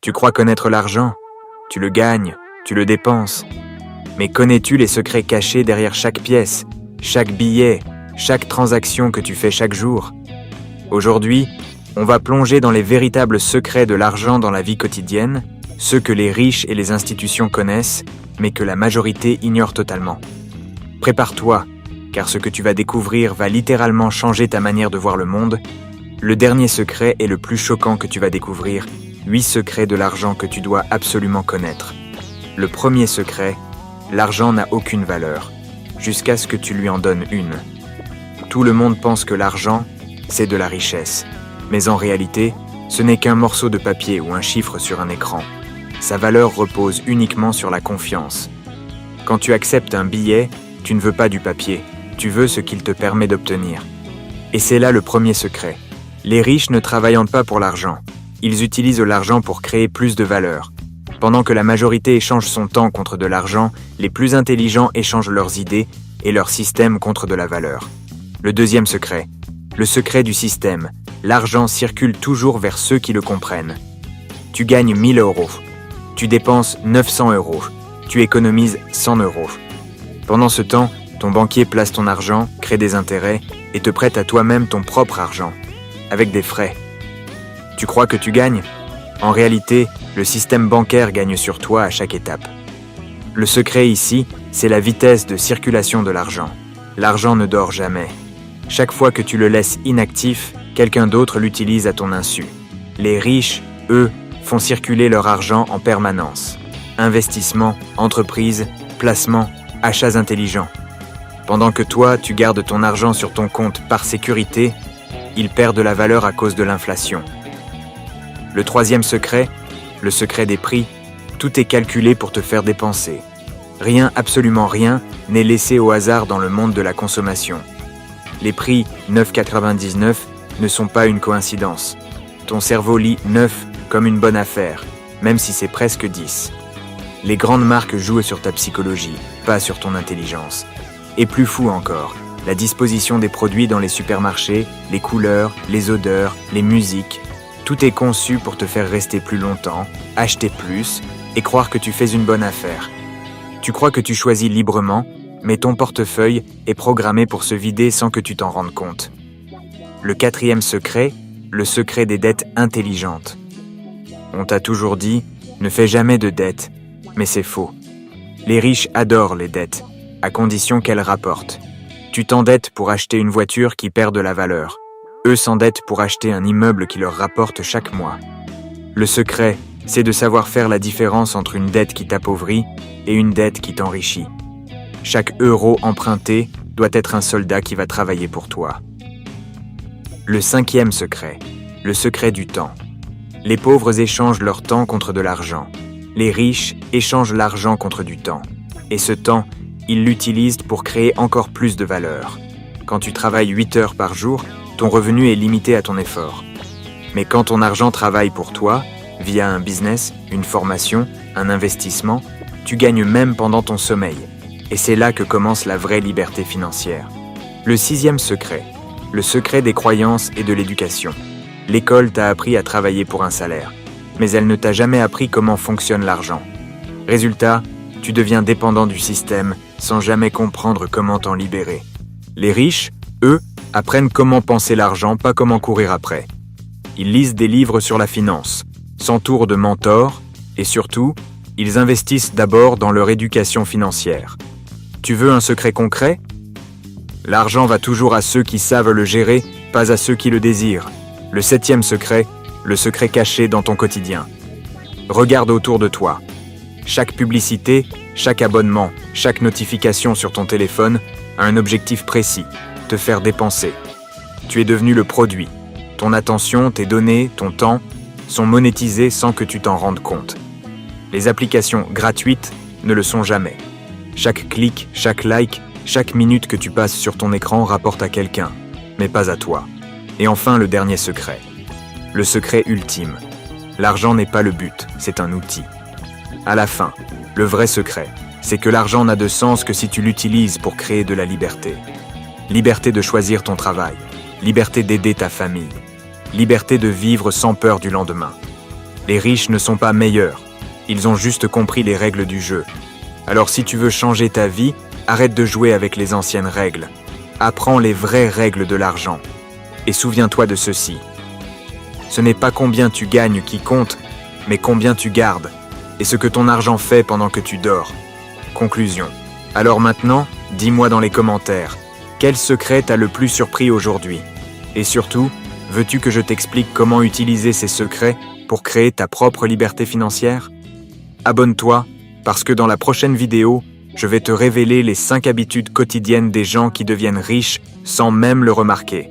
Tu crois connaître l'argent? Tu le gagnes, tu le dépenses. Mais connais-tu les secrets cachés derrière chaque pièce, chaque billet, chaque transaction que tu fais chaque jour? Aujourd'hui, on va plonger dans les véritables secrets de l'argent dans la vie quotidienne, ceux que les riches et les institutions connaissent, mais que la majorité ignore totalement. Prépare-toi, car ce que tu vas découvrir va littéralement changer ta manière de voir le monde. Le dernier secret est le plus choquant que tu vas découvrir, 8 secrets de l'argent que tu dois absolument connaître. Le premier secret, l'argent n'a aucune valeur, jusqu'à ce que tu lui en donnes une. Tout le monde pense que l'argent, c'est de la richesse. Mais en réalité, ce n'est qu'un morceau de papier ou un chiffre sur un écran. Sa valeur repose uniquement sur la confiance. Quand tu acceptes un billet, tu ne veux pas du papier, tu veux ce qu'il te permet d'obtenir. Et c'est là le premier secret. Les riches ne travaillent pas pour l'argent. Ils utilisent l'argent pour créer plus de valeur. Pendant que la majorité échange son temps contre de l'argent, les plus intelligents échangent leurs idées et leurs systèmes contre de la valeur. Le deuxième secret. Le secret du système. L'argent circule toujours vers ceux qui le comprennent. Tu gagnes 1000 euros. Tu dépenses 900 euros. Tu économises 100 euros. Pendant ce temps, ton banquier place ton argent, crée des intérêts et te prête à toi-même ton propre argent, avec des frais. Tu crois que tu gagnes? En réalité, le système bancaire gagne sur toi à chaque étape. Le secret ici, c'est la vitesse de circulation de l'argent. L'argent ne dort jamais. Chaque fois que tu le laisses inactif, quelqu'un d'autre l'utilise à ton insu. Les riches, eux, font circuler leur argent en permanence. Investissement, entreprise, placement, achats intelligents. Pendant que toi, tu gardes ton argent sur ton compte par sécurité, il perd de la valeur à cause de l'inflation. Le troisième secret, le secret des prix, tout est calculé pour te faire dépenser. Rien, absolument rien, n'est laissé au hasard dans le monde de la consommation. Les prix 9,99 ne sont pas une coïncidence. Ton cerveau lit 9 comme une bonne affaire, même si c'est presque 10. Les grandes marques jouent sur ta psychologie, pas sur ton intelligence. Et plus fou encore, la disposition des produits dans les supermarchés, les couleurs, les odeurs, les musiques, tout est conçu pour te faire rester plus longtemps, acheter plus et croire que tu fais une bonne affaire. Tu crois que tu choisis librement, mais ton portefeuille est programmé pour se vider sans que tu t'en rendes compte. Le quatrième secret, le secret des dettes intelligentes. On t'a toujours dit, ne fais jamais de dettes, mais c'est faux. Les riches adorent les dettes, à condition qu'elles rapportent. Tu t'endettes pour acheter une voiture qui perd de la valeur. Eux s'endettent pour acheter un immeuble qui leur rapporte chaque mois. Le secret, c'est de savoir faire la différence entre une dette qui t'appauvrit et une dette qui t'enrichit. Chaque euro emprunté doit être un soldat qui va travailler pour toi. Le cinquième secret, le secret du temps. Les pauvres échangent leur temps contre de l'argent. Les riches échangent l'argent contre du temps. Et ce temps, ils l'utilisent pour créer encore plus de valeur. Quand tu travailles 8 heures par jour, ton revenu est limité à ton effort. Mais quand ton argent travaille pour toi, via un business, une formation, un investissement, tu gagnes même pendant ton sommeil. Et c'est là que commence la vraie liberté financière. Le sixième secret, le secret des croyances et de l'éducation. L'école t'a appris à travailler pour un salaire, mais elle ne t'a jamais appris comment fonctionne l'argent. Résultat, tu deviens dépendant du système sans jamais comprendre comment t'en libérer. Les riches, eux, apprennent comment penser l'argent, pas comment courir après. Ils lisent des livres sur la finance, s'entourent de mentors et surtout, ils investissent d'abord dans leur éducation financière. Tu veux un secret concret? L'argent va toujours à ceux qui savent le gérer, pas à ceux qui le désirent. Le septième secret, le secret caché dans ton quotidien. Regarde autour de toi. Chaque publicité, chaque abonnement, chaque notification sur ton téléphone a un objectif précis, te faire dépenser. Tu es devenu le produit. Ton attention, tes données, ton temps sont monétisés sans que tu t'en rendes compte. Les applications gratuites ne le sont jamais. Chaque clic, chaque like, chaque minute que tu passes sur ton écran rapporte à quelqu'un, mais pas à toi. Et enfin, le dernier secret. Le secret ultime. L'argent n'est pas le but, c'est un outil. À la fin, le vrai secret, c'est que l'argent n'a de sens que si tu l'utilises pour créer de la liberté. Liberté de choisir ton travail, liberté d'aider ta famille, liberté de vivre sans peur du lendemain. Les riches ne sont pas meilleurs. Ils ont juste compris les règles du jeu. Alors si tu veux changer ta vie, arrête de jouer avec les anciennes règles. Apprends les vraies règles de l'argent. Et souviens-toi de ceci. Ce n'est pas combien tu gagnes qui compte, mais combien tu gardes, et ce que ton argent fait pendant que tu dors. Conclusion. Alors maintenant, dis-moi dans les commentaires, quel secret t'a le plus surpris aujourd'hui? Et surtout, veux-tu que je t'explique comment utiliser ces secrets pour créer ta propre liberté financière? Abonne-toi, parce que dans la prochaine vidéo, je vais te révéler les 5 habitudes quotidiennes des gens qui deviennent riches sans même le remarquer.